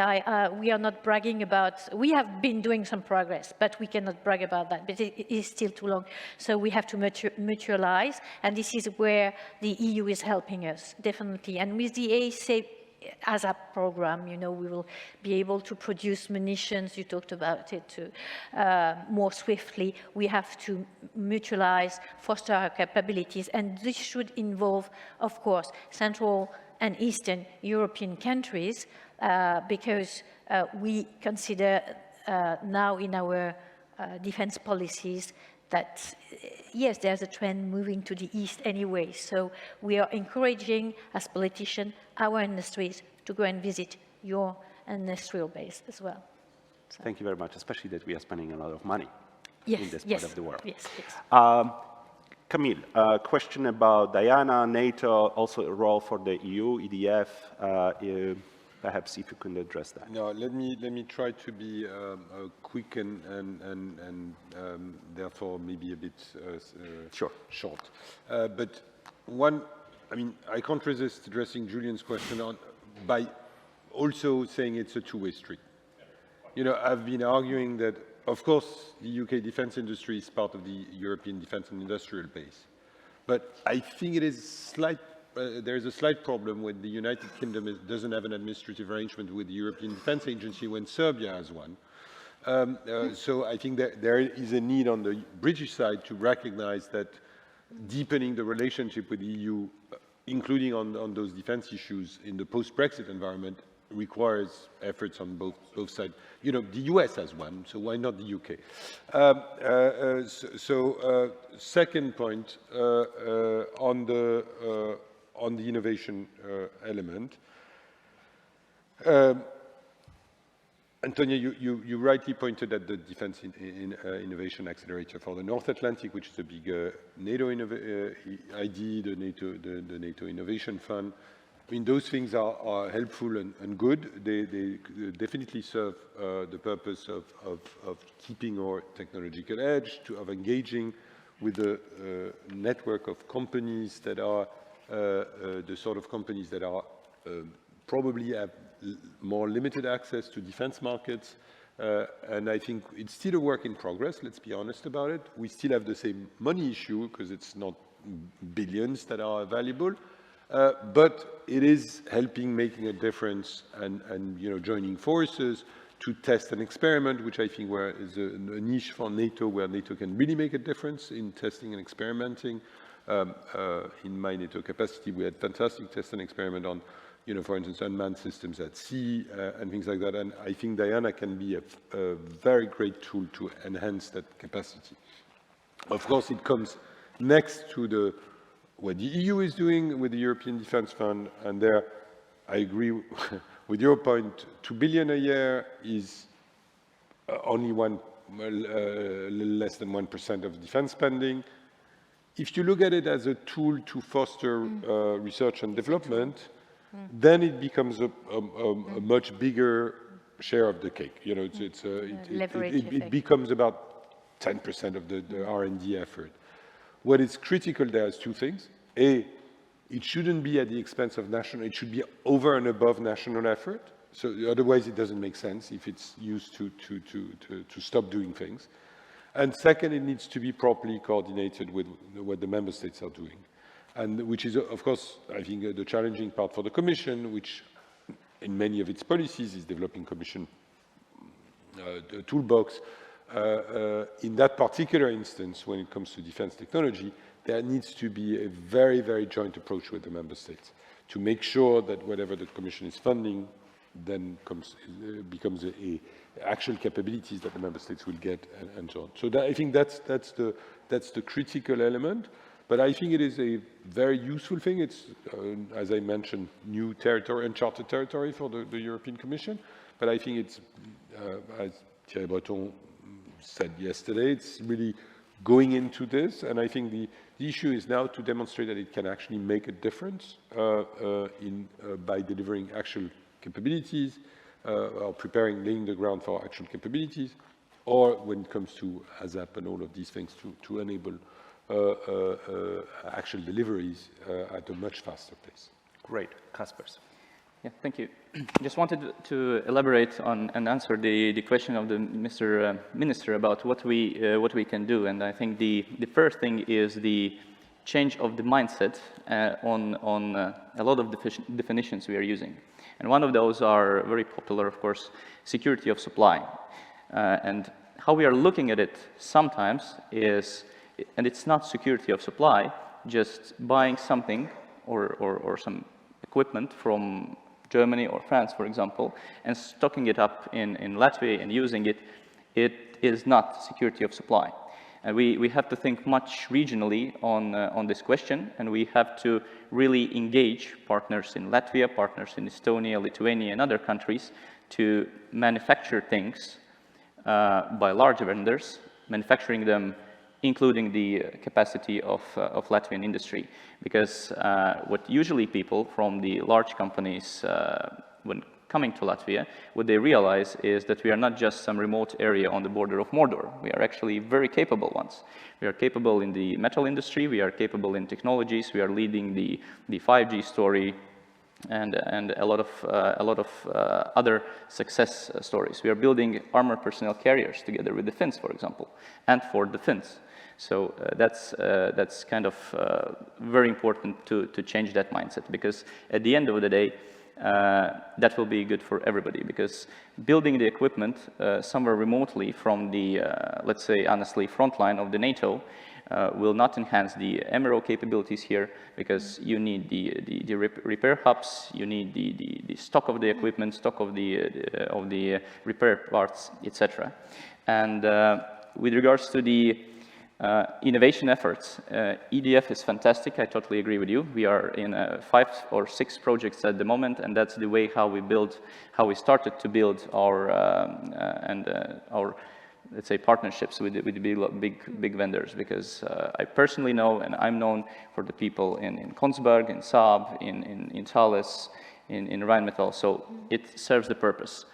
We are not bragging about, we have been doing some progress, but we cannot brag about that, but it is still too long. So we have to mutualize, and this is where the EU is helping us, definitely. And with the ASAP program, you know, we will be able to produce munitions, you talked about it, more swiftly. We have to mutualize, foster our capabilities, and this should involve, of course, Central and Eastern European countries, because we consider now in our defense policies that, yes, there's a trend moving to the East anyway. So we are encouraging, as politicians, our industries to go and visit your industrial base as well. So. Thank you very much, especially that we are spending a lot of money in this part of the world. Yes, yes. Camille, a question about Diana, NATO, also a role for the EU, EDF. Perhaps if you can address that. No, let me try to be quick and therefore maybe a bit short. But one, I mean, I can't resist addressing Julian's question by also saying it's a two-way street. You know, I've been arguing that, of course, the UK defense industry is part of the European defense and industrial base. But I think it is there's a slight problem when the United Kingdom doesn't have an administrative arrangement with the European Defence Agency when Serbia has one. So I think that there is a need on the British side to recognize that deepening the relationship with the EU, including on those defense issues in the post-Brexit environment, requires efforts on both sides. You know, the US has one, so why not the UK? Second point, on the innovation element. Antonia, you rightly pointed at the Defense Innovation Accelerator for the North Atlantic, which is a big NATO ID, the NATO Innovation Fund. I mean, those things are helpful and good. They definitely serve the purpose of keeping our technological edge, of engaging with the network of companies that are the sort of companies that are probably have more limited access to defense markets. And I think it's still a work in progress, let's be honest about it. We still have the same money issue because it's not billions that are available. But it is helping making a difference and you know, joining forces to test and experiment, which I think is a niche for NATO, where NATO can really make a difference in testing and experimenting. In my NATO capacity, we had fantastic test and experiment on, you know, for instance, unmanned systems at sea and things like that. And I think Diana can be a very great tool to enhance that capacity. Of course, it comes next to what the EU is doing with the European Defence Fund, and there I agree with your point. 2 billion a year is only less than 1% of defence spending. If you look at it as a tool to foster research and development, then it becomes a much bigger share of the cake. You know, it becomes about 10% of the R&D effort. What is critical there is two things. A, it shouldn't be at the expense of national, it should be over and above national effort. So otherwise it doesn't make sense if it's used to stop doing things. And second, it needs to be properly coordinated with what the member states are doing. And which is, of course, I think the challenging part for the Commission, which in many of its policies is developing Commission toolbox. In that particular instance, when it comes to defense technology, there needs to be a very, very joint approach with the member states to make sure that whatever the Commission is funding then becomes actual capabilities that the member states will get and so on. So I think that's the critical element. But I think it is a very useful thing. It's, as I mentioned, new territory, uncharted territory for the European Commission. But I think it's, as Thierry Breton said yesterday, it's really going into this. And I think the issue is now to demonstrate that it can actually make a difference by delivering actual capabilities, or laying the ground for actual capabilities, or when it comes to ASAP and all of these things to enable actual deliveries at a much faster pace. Great. Kaspers. Yeah, thank you. Just wanted to elaborate on and answer the question of the Mr. Minister about what we can do. And I think the first thing is the change of the mindset on a lot of definitions we are using. And one of those are very popular, of course, security of supply. And how we are looking at it sometimes is, and it's not security of supply, just buying something or some equipment from Germany or France, for example, and stocking it up in Latvia and using it, it is not security of supply. And we have to think much regionally on this question, and we have to really engage partners in Latvia, partners in Estonia, Lithuania, and other countries to manufacture things by large vendors, manufacturing them, including the capacity of Latvian industry. Because what usually people from the large companies, when coming to Latvia, what they realize is that we are not just some remote area on the border of Mordor. We are actually very capable ones. We are capable in the metal industry, we are capable in technologies, we are leading the 5G story, and a lot of other success stories. We are building armored personnel carriers together with the Finns, for example, and for the Finns. So that's kind of very important to change that mindset, because at the end of the day, that will be good for everybody, because building the equipment somewhere remotely from the, let's say, honestly, front line of the NATO will not enhance the MRO capabilities here, because you need the repair hubs, you need the stock of the equipment, stock of the repair parts, etc. And with regards to the innovation efforts, EDF is fantastic. I totally agree with you. We are in 5 or 6 projects at the moment, and that's the way how we started to build our our, let's say, partnerships with the big vendors. Because I personally know, and I'm known for the people in Kongsberg, in Saab, in Thales, in Rheinmetall. So it serves the purpose.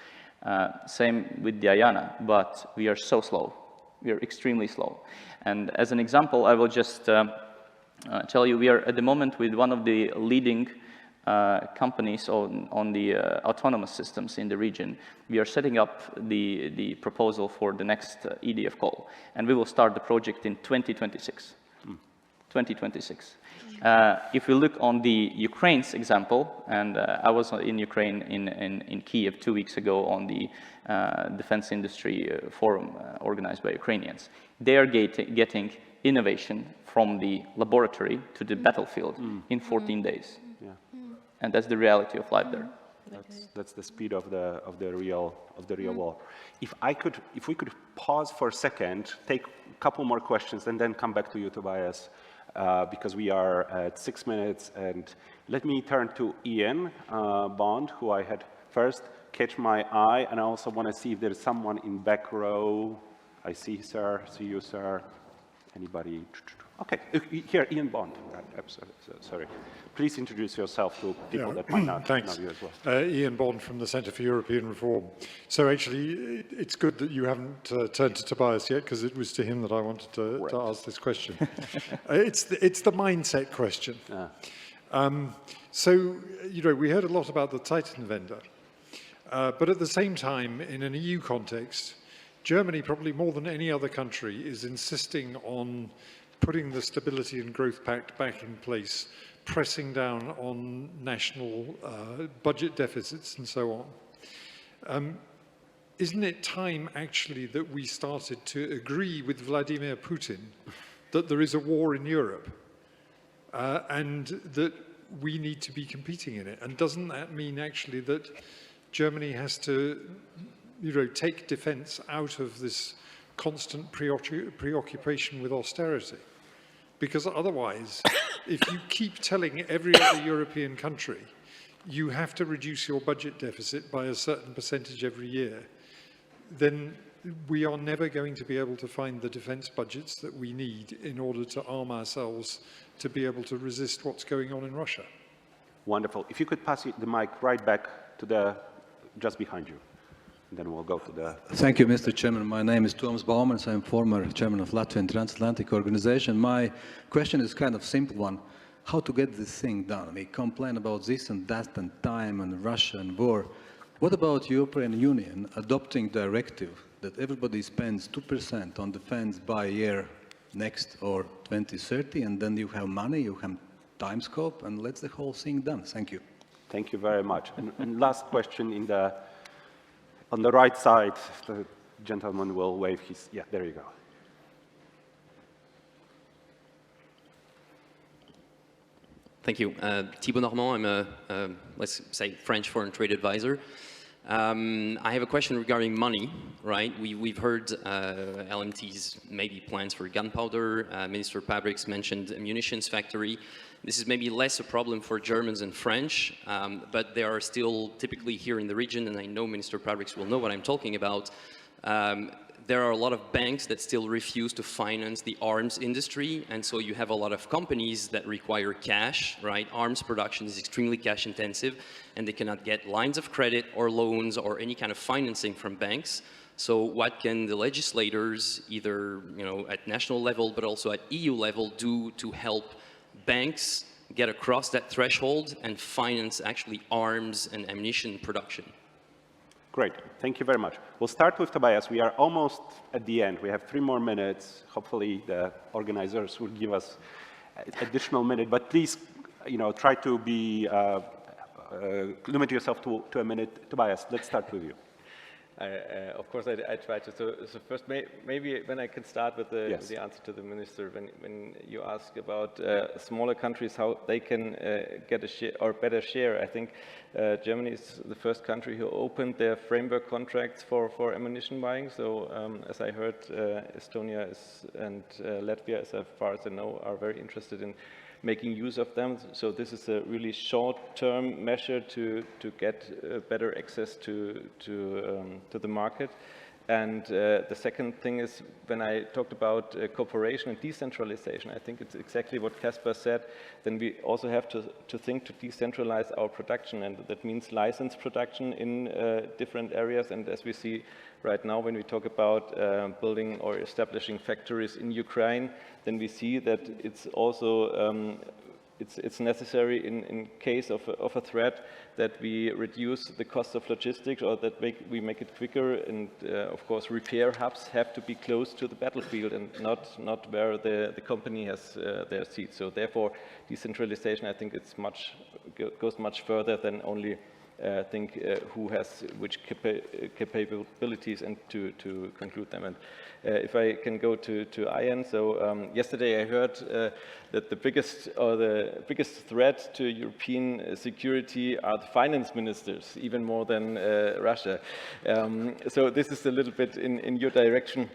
Same with Diana, but we are so slow. We are extremely slow. And as an example, I will just tell you, we are at the moment with one of the leading companies on the autonomous systems in the region. We are setting up the proposal for the next EDF call, and we will start the project in 2026. 2026. If we look on the Ukraine's example, and I was in Ukraine in Kiev 2 weeks ago on the defense industry forum organized by Ukrainians. They are getting innovation from the laboratory to the battlefield in 14 days. Yeah. And that's the reality of life there. That's the speed of the real war. If we could pause for a second, take a couple more questions, and then come back to you, Tobias, because we are at 6 minutes. And let me turn to Ian Bond, who I had first catch my eye, and I also want to see if there's someone in back row. I see, sir. See you, sir. Anybody? Okay, here, Ian Bond. Right, absolutely. Sorry. Please introduce yourself to people that might not know you as well. Ian Bond from the Centre for European Reform. So actually, it's good that you haven't turned to Tobias yet, because it was to him that I wanted to ask this question. It's the mindset question. So, you know, we heard a lot about the Titan vendor. But at the same time, in an EU context, Germany, probably more than any other country, is insisting on putting the Stability and Growth Pact back in place, pressing down on national budget deficits and so on. Isn't it time, actually, that we started to agree with Vladimir Putin that there is a war in Europe and that we need to be competing in it? And doesn't that mean, actually, that Germany has to, you know, take defense out of this constant preoccupation with austerity? Because otherwise, if you keep telling every other European country, you have to reduce your budget deficit by a certain percentage every year, then we are never going to be able to find the defense budgets that we need in order to arm ourselves to be able to resist what's going on in Russia. Wonderful. If you could pass the mic right back to the, just behind you. And then we'll go to the... Thank you, Mr. Chairman. My name is Toms Baumans. I'm former chairman of Latvian Transatlantic Organization. My question is kind of simple one. How to get this thing done? We complain about this and that and time and Russia and war. What about European Union adopting directive that everybody spends 2% on defense by year next or 2030, and then you have money, you have time scope, and let's the whole thing done. Thank you. Thank you very much. And last question on the right side, the gentleman will wave his, yeah, there you go. Thank you. Thibaut Normand, I'm let's say, French foreign trade advisor. I have a question regarding money, right? We've heard LMT's maybe plans for gunpowder. Minister Pabriks mentioned a munitions factory. This is maybe less a problem for Germans and French, but they are still typically here in the region, and I know Minister Pabriks will know what I'm talking about. There are a lot of banks that still refuse to finance the arms industry, and so you have a lot of companies that require cash, right? Arms production is extremely cash intensive, and they cannot get lines of credit or loans or any kind of financing from banks. So what can the legislators, either at national level but also at EU level, do to help banks get across that threshold and finance actually arms and ammunition production? Great, thank you very much. We'll start with Tobias. We are almost at the end. We have 3 more minutes. Hopefully the organizers will give us additional minute, but please, try to be, limit yourself to a minute. Tobias, let's start with you. Of course, I try to. So first, maybe when I can start with the answer to the minister, when you ask about smaller countries, how they can get a share or better share, I think Germany is the first country who opened their framework contracts for ammunition buying. So as I heard, Estonia and Latvia, as far as I know, are very interested in making use of them. So this is a really short-term measure to get better access to the market. And the second thing is, when I talked about cooperation and decentralization, I think it's exactly what Caspar said. Then we also have to think to decentralize our production, and that means license production in different areas. And as we see right now, when we talk about building or establishing factories in Ukraine, then we see that it's also it's necessary in case of a threat that we reduce the cost of logistics, or that we make it quicker. And of course, repair hubs have to be close to the battlefield and not where the company has their seats. So therefore, decentralization, I think it's goes much further than only think who has which capabilities and to conclude them. And if I can go to Ian, so yesterday I heard that the biggest threat to European security are the finance ministers, even more than Russia. So this is a little bit in your direction.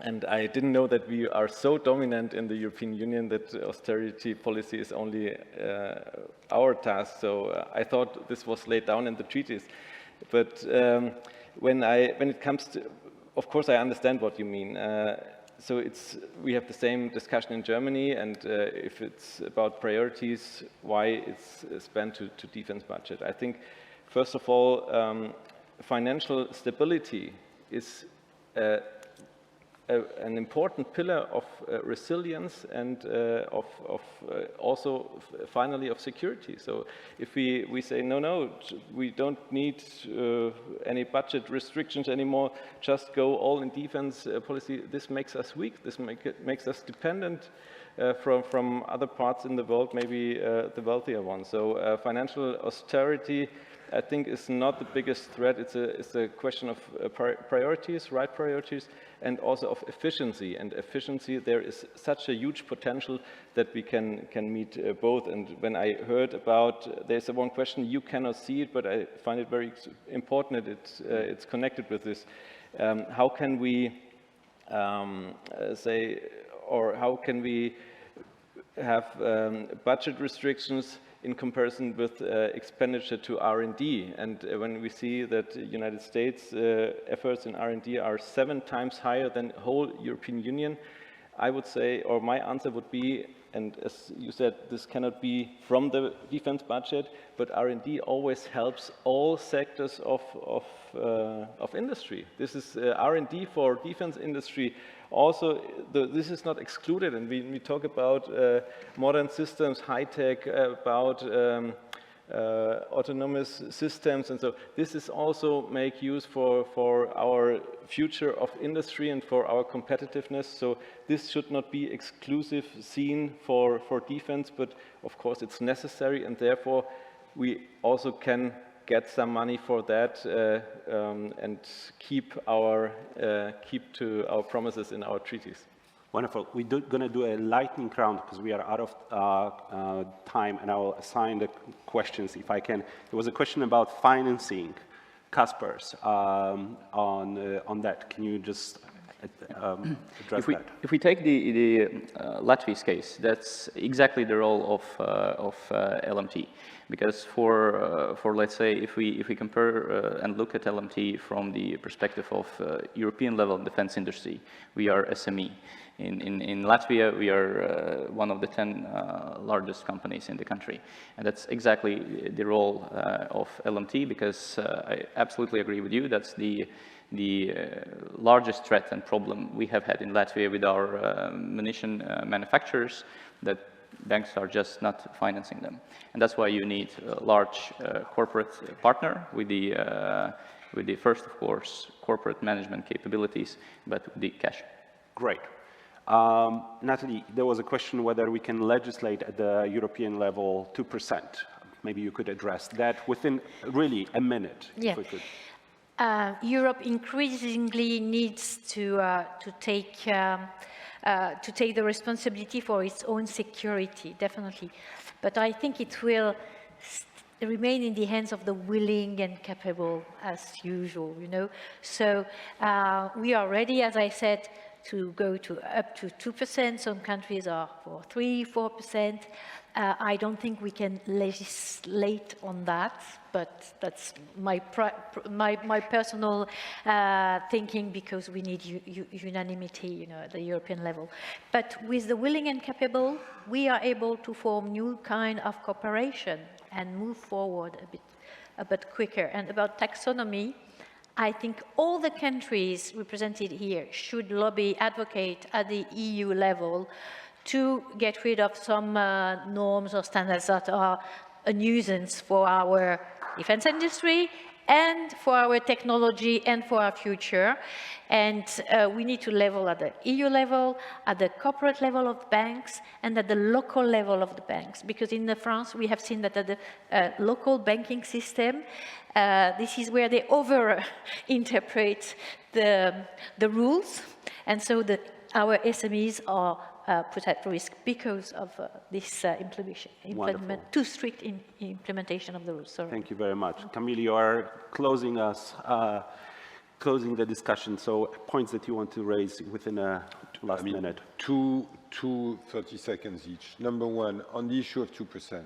And I didn't know that we are so dominant in the European Union that austerity policy is only our task. So I thought this was laid down in the treaties. But when it comes to, of course, I understand what you mean. So we have the same discussion in Germany, and if it's about priorities, why it's spent to defense budget. I think, first of all, financial stability is an important pillar of resilience and also finally of security. So if we say no, we don't need any budget restrictions anymore, just go all in defense policy, this makes us weak. This makes us dependent from other parts in the world, maybe the wealthier ones. So financial austerity, I think, is not the biggest threat. It's a question of priorities, right priorities, and also of efficiency. And efficiency, there is such a huge potential that we can meet both. And when I heard about, there's one question, you cannot see it, but I find it very important that it's connected with this. How can we say, or how can we have budget restrictions in comparison with expenditure to R&D? And when we see that the United States efforts in R&D are 7 times higher than the whole European Union, I would say, or my answer would be, and as you said, this cannot be from the defense budget, but R&D always helps all sectors of industry. This is R&D for defense industry. Also, this is not excluded, and we talk about modern systems, high tech, about autonomous systems, and so this is also make use for our future of industry and for our competitiveness. So this should not be exclusive seen for defense, but of course it's necessary, and therefore we also can get some money for that and keep to our promises in our treaties. Wonderful. We're going to do a lightning round because we are out of time, and I will assign the questions if I can. There was a question about financing, Kaspers, on that. Can you just address that? If we take the Latvia's case, that's exactly the role of LMT. Because for let's say, if we compare and look at LMT from the perspective of European level defense industry, we are SME. In Latvia, we are one of the 10 largest companies in the country. And that's exactly the role of LMT, because I absolutely agree with you, that's the largest threat and problem we have had in Latvia with our munition manufacturers, that banks are just not financing them. And that's why you need a large corporate partner with the first, of course, corporate management capabilities, but with the cash. Great. Natalie, there was a question whether we can legislate at the European level 2%. Maybe you could address that within really a minute, yeah. if we could. Europe increasingly needs to take the responsibility for its own security, definitely. But I think it will remain in the hands of the willing and capable, as usual, you know. So we are ready, as I said, to go to up to 2%. Some countries are for 3–4%. I don't think we can legislate on that, but that's my personal thinking, because we need unanimity, you know, at the European level. But with the willing and capable, we are able to form new kind of cooperation and move forward a bit quicker. And about taxonomy, I think all the countries represented here should advocate at the EU level to get rid of some norms or standards that are a nuisance for our defense industry and for our technology and for our future. And we need to level at the EU level, at the corporate level of banks, and at the local level of the banks. Because in France, we have seen that at the local banking system, this is where they over-interpret the rules. And so our SMEs are put at risk because of this too strict implementation of the rules. Sorry. Thank you very much. Camille, you are closing the discussion. So points that you want to raise within a last minute. Two 30 seconds each. Number one, on the issue of 2%,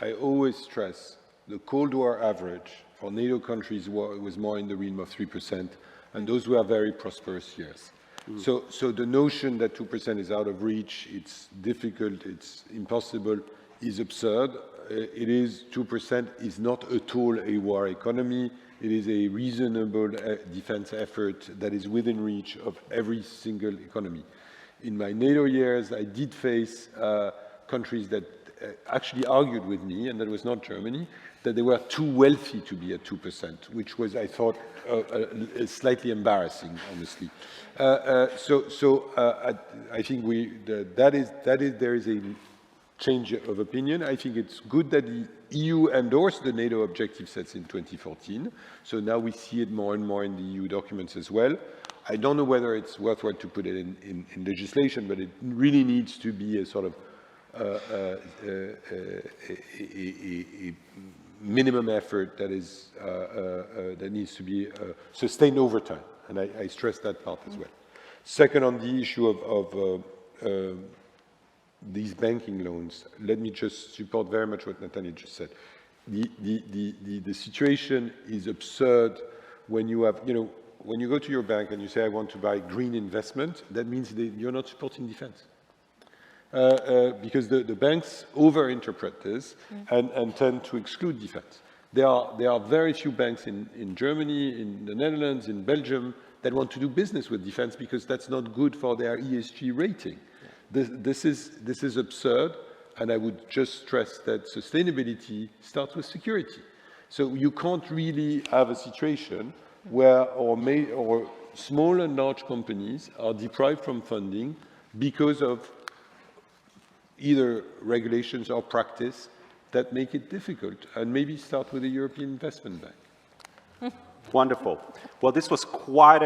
I always stress the Cold War average for NATO countries was more in the realm of 3%, and those were very prosperous years. So the notion that 2% is out of reach, it's difficult, it's impossible, is absurd. 2% is not at all a war economy. It is a reasonable defense effort that is within reach of every single economy. In my NATO years, I did face countries that actually argued with me, and that was not Germany, that they were too wealthy to be at 2%, which was, I thought, slightly embarrassing, honestly. I think there is a change of opinion. I think it's good that the EU endorsed the NATO objective sets in 2014. So now we see it more and more in the EU documents as well. I don't know whether it's worthwhile to put it in legislation, but it really needs to be a sort of a minimum effort that is that needs to be sustained over time, and I stress that part as well. Second, on the issue of these banking loans, let me just support very much what Natalia just said. The situation is absurd when you have, when you go to your bank and you say, I want to buy green investment, that means you're not supporting defense. Because the banks over-interpret this and tend to exclude defense. There are very few banks in Germany, in the Netherlands, in Belgium, that want to do business with defense because that's not good for their ESG rating. This is absurd. and I would just stress that sustainability starts with security. So you can't really have a situation where our small and large companies are deprived from funding because of either regulations or practice that make it difficult, and maybe start with the European Investment Bank. Wonderful. Well, this was quite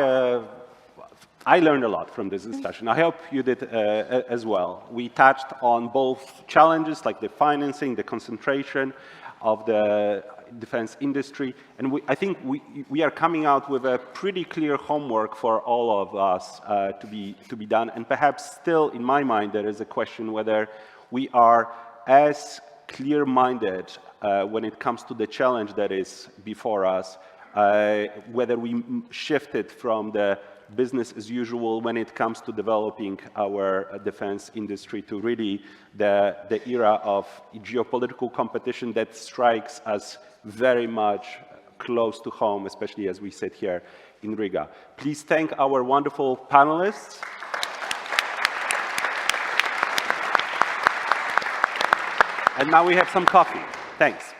I learned a lot from this discussion. I hope you did as well. We touched on both challenges like the financing, the concentration of the defense industry, and I think we are coming out with a pretty clear homework for all of us to be done. And perhaps still, in my mind, there is a question whether we are as clear-minded when it comes to the challenge that is before us, whether we shifted from the business as usual when it comes to developing our defense industry to really the era of geopolitical competition that strikes us very much close to home, especially as we sit here in Riga. Please thank our wonderful panelists. And now we have some coffee. Thanks.